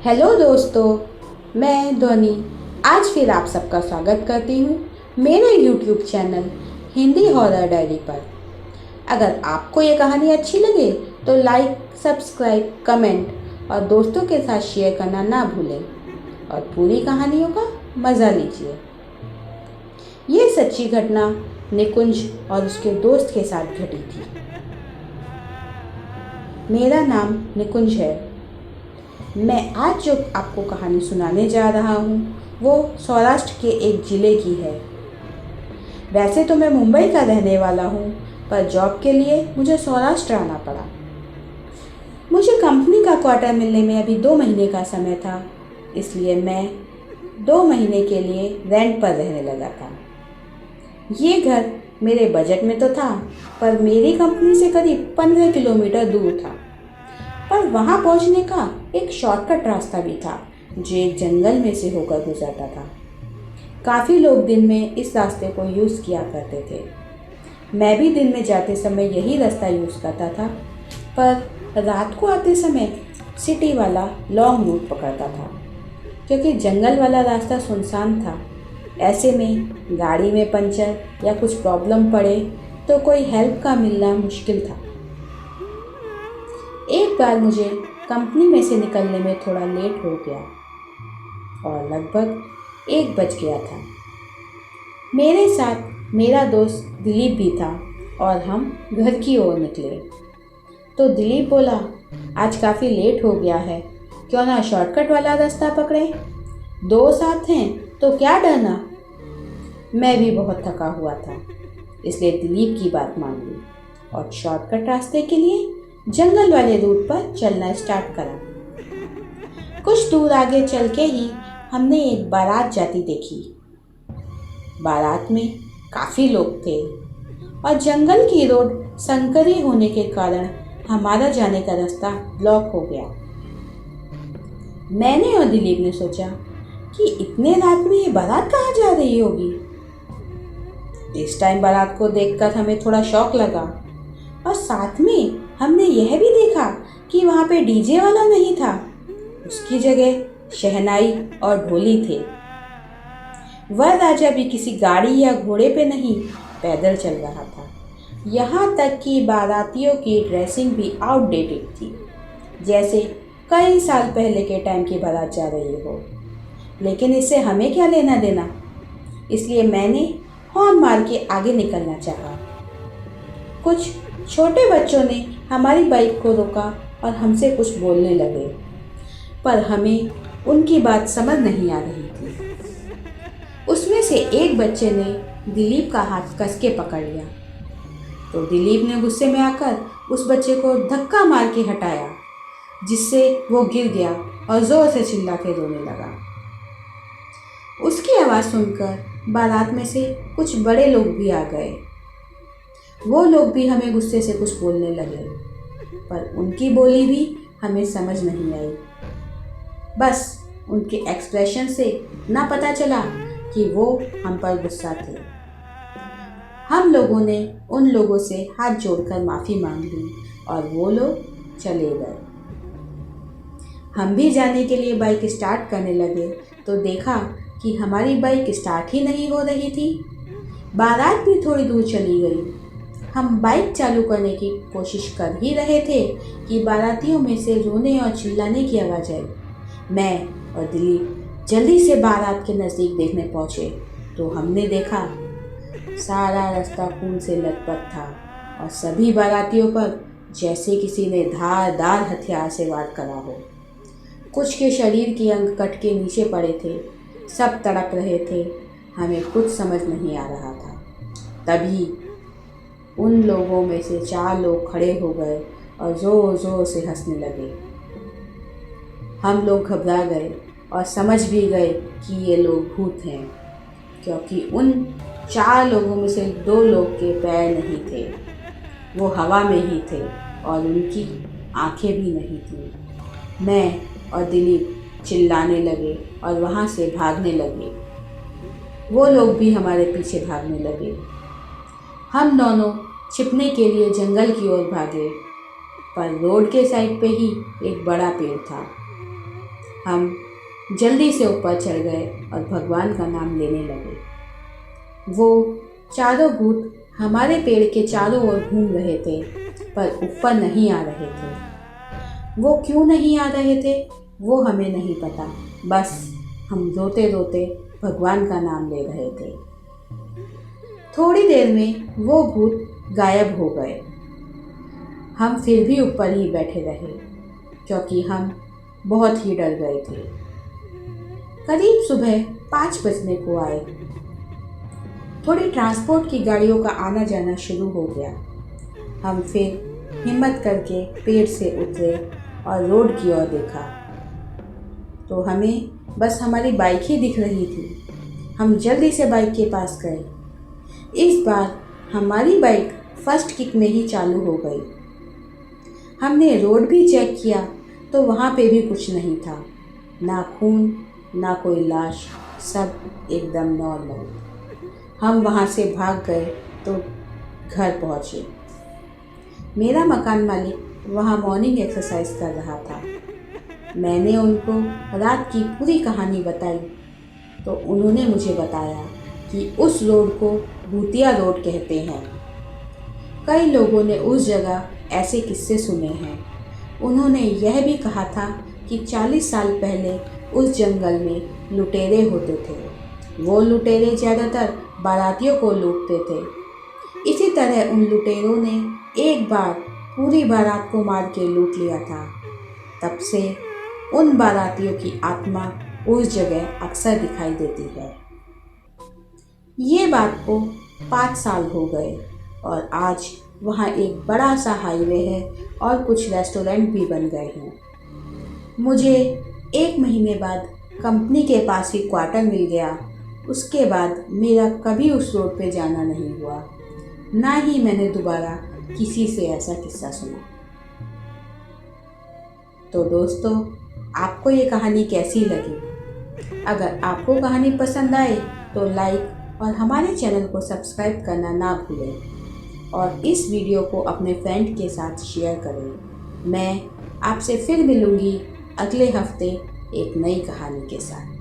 Hello दोस्तों, मैं ध्वनि आज फिर आप सबका स्वागत करती हूँ मेरे YouTube channel Hindi horror diary पर। अगर आपको ये कहानी अच्छी लगे तो लाइक, सब्सक्राइब, कमेंट और दोस्तों के साथ शेयर करना ना भूलें और पूरी कहानियों का मज़ा लीजिए। ये सच्ची घटना निकुंज और उसके दोस्त के साथ घटी थी। मेरा नाम निकुंज है। मैं आज जो आपको कहानी सुनाने जा रहा हूँ वो सौराष्ट्र के एक ज़िले की है। वैसे तो मैं मुंबई का रहने वाला हूँ, पर जॉब के लिए मुझे सौराष्ट्र आना पड़ा। मुझे कंपनी का क्वार्टर मिलने में अभी 2 महीने का समय था, इसलिए मैं 2 महीने के लिए रेंट पर रहने लगा था। ये घर मेरे बजट में तो था, पर मेरी कंपनी से करीब 15 किलोमीटर दूर था। पर वहाँ पहुँचने का एक शॉर्टकट रास्ता भी था जो एक जंगल में से होकर गुजरता था। काफ़ी लोग दिन में इस रास्ते को यूज़ किया करते थे। मैं भी दिन में जाते समय यही रास्ता यूज़ करता था, पर रात को आते समय सिटी वाला लॉन्ग रूट पकड़ता था, क्योंकि जंगल वाला रास्ता सुनसान था। ऐसे में गाड़ी में पंचर या कुछ प्रॉब्लम पड़े तो कोई हेल्प का मिलना मुश्किल था। एक बार मुझे कंपनी में से निकलने में थोड़ा लेट हो गया और लगभग 1 बज गया था। मेरे साथ मेरा दोस्त दिलीप भी था और हम घर की ओर निकले तो दिलीप बोला, आज काफ़ी लेट हो गया है, क्यों ना शॉर्टकट वाला रास्ता पकड़े, 2 साथ हैं तो क्या डरना। मैं भी बहुत थका हुआ था, इसलिए दिलीप की बात मान ली और शॉर्टकट रास्ते के लिए जंगल वाले रूट पर चलना स्टार्ट करा। कुछ दूर आगे चल के ही हमने एक बारात जाती देखी। बारात में काफ़ी लोग थे और जंगल की रोड संकरी होने के कारण हमारा जाने का रास्ता ब्लॉक हो गया। मैंने और दिलीप ने सोचा कि इतने रात में ये बारात कहाँ जा रही होगी। इस टाइम बारात को देखकर हमें थोड़ा शौक लगा और साथ में हमने यह भी देखा कि वहाँ पे डीजे वाला नहीं था, उसकी जगह शहनाई और ढोली थे। वह राजा भी किसी गाड़ी या घोड़े पे नहीं, पैदल चल रहा था। यहाँ तक कि बारातियों की ड्रेसिंग भी आउटडेटेड थी, जैसे कई साल पहले के टाइम की बारात जा रही हो। लेकिन इससे हमें क्या लेना देना, इसलिए मैंने हॉर्न मार के आगे निकलना चाहा। कुछ छोटे बच्चों ने हमारी बाइक को रोका और हमसे कुछ बोलने लगे, पर हमें उनकी बात समझ नहीं आ रही थी। उसमें से एक बच्चे ने दिलीप का हाथ कस के पकड़ लिया तो दिलीप ने गुस्से में आकर उस बच्चे को धक्का मार के हटाया, जिससे वो गिर गया और ज़ोर से चिल्ला के रोने लगा। उसकी आवाज़ सुनकर बारात में से कुछ बड़े लोग भी आ गए। वो लोग भी हमें गुस्से से कुछ बोलने लगे, पर उनकी बोली भी हमें समझ नहीं आई। बस उनके एक्सप्रेशन से ना पता चला कि वो हम पर गुस्सा थे। हम लोगों ने उन लोगों से हाथ जोड़कर माफ़ी मांग ली और वो लोग चले गए। हम भी जाने के लिए बाइक स्टार्ट करने लगे तो देखा कि हमारी बाइक स्टार्ट ही नहीं हो रही थी। बारात भी थोड़ी दूर चली गई। हम बाइक चालू करने की कोशिश कर ही रहे थे कि बारातियों में से रोने और चिल्लाने की आवाज़ आई। मैं और दिलीप जल्दी से बारात के नज़दीक देखने पहुँचे तो हमने देखा सारा रास्ता खून से लथपथ था और सभी बारातियों पर जैसे किसी ने धारदार हथियार से वार करा हो। कुछ के शरीर के अंग कट के नीचे पड़े थे, सब तड़प रहे थे। हमें कुछ समझ नहीं आ रहा था। तभी उन लोगों में से 4 लोग खड़े हो गए और ज़ोर ज़ोर से हंसने लगे। हम लोग घबरा गए और समझ भी गए कि ये लोग भूत हैं, क्योंकि उन 4 लोगों में से 2 लोग के पैर नहीं थे, वो हवा में ही थे और उनकी आंखें भी नहीं थीं। मैं और दिलीप चिल्लाने लगे और वहाँ से भागने लगे। वो लोग भी हमारे पीछे भागने लगे। हम दोनों छिपने के लिए जंगल की ओर भागे, पर रोड के साइड पे ही एक बड़ा पेड़ था। हम जल्दी से ऊपर चढ़ गए और भगवान का नाम लेने लगे। वो चारों भूत हमारे पेड़ के चारों ओर घूम रहे थे, पर ऊपर नहीं आ रहे थे। वो क्यों नहीं आ रहे थे वो हमें नहीं पता, बस हम रोते रोते भगवान का नाम ले रहे थे। थोड़ी देर में वो भूत गायब हो गए। हम फिर भी ऊपर ही बैठे रहे, क्योंकि हम बहुत ही डर गए थे। करीब सुबह 5 बजने को आए। थोड़ी ट्रांसपोर्ट की गाड़ियों का आना जाना शुरू हो गया। हम फिर हिम्मत करके पेड़ से उतरे और रोड की ओर देखा तो हमें बस हमारी बाइक ही दिख रही थी। हम जल्दी से बाइक के पास गए। इस बार हमारी बाइक फर्स्ट किक में ही चालू हो गई। हमने रोड भी चेक किया तो वहाँ पे भी कुछ नहीं था, ना खून ना कोई लाश, सब एकदम नॉर्मल। हम वहाँ से भाग गए तो घर पहुँचे। मेरा मकान मालिक वहाँ मॉर्निंग एक्सरसाइज कर रहा था। मैंने उनको रात की पूरी कहानी बताई तो उन्होंने मुझे बताया कि उस रोड को भूतिया रोड कहते हैं। कई लोगों ने उस जगह ऐसे किस्से सुने हैं। उन्होंने यह भी कहा था कि 40 साल पहले उस जंगल में लुटेरे होते थे। वो लुटेरे ज़्यादातर बारातियों को लूटते थे। इसी तरह उन लुटेरों ने एक बार पूरी बारात को मार के लूट लिया था। तब से उन बारातियों की आत्मा उस जगह अक्सर दिखाई देती है। ये बात को 5 साल हो गए और आज वहाँ एक बड़ा सा हाईवे है और कुछ रेस्टोरेंट भी बन गए हैं। मुझे 1 महीने बाद कंपनी के पास ही क्वार्टर मिल गया। उसके बाद मेरा कभी उस रोड पे जाना नहीं हुआ, ना ही मैंने दोबारा किसी से ऐसा किस्सा सुना। तो दोस्तों, आपको ये कहानी कैसी लगी? अगर आपको कहानी पसंद आए तो लाइक और हमारे चैनल को सब्सक्राइब करना ना भूलें और इस वीडियो को अपने फ्रेंड के साथ शेयर करें। मैं आपसे फिर मिलूँगी अगले हफ्ते एक नई कहानी के साथ।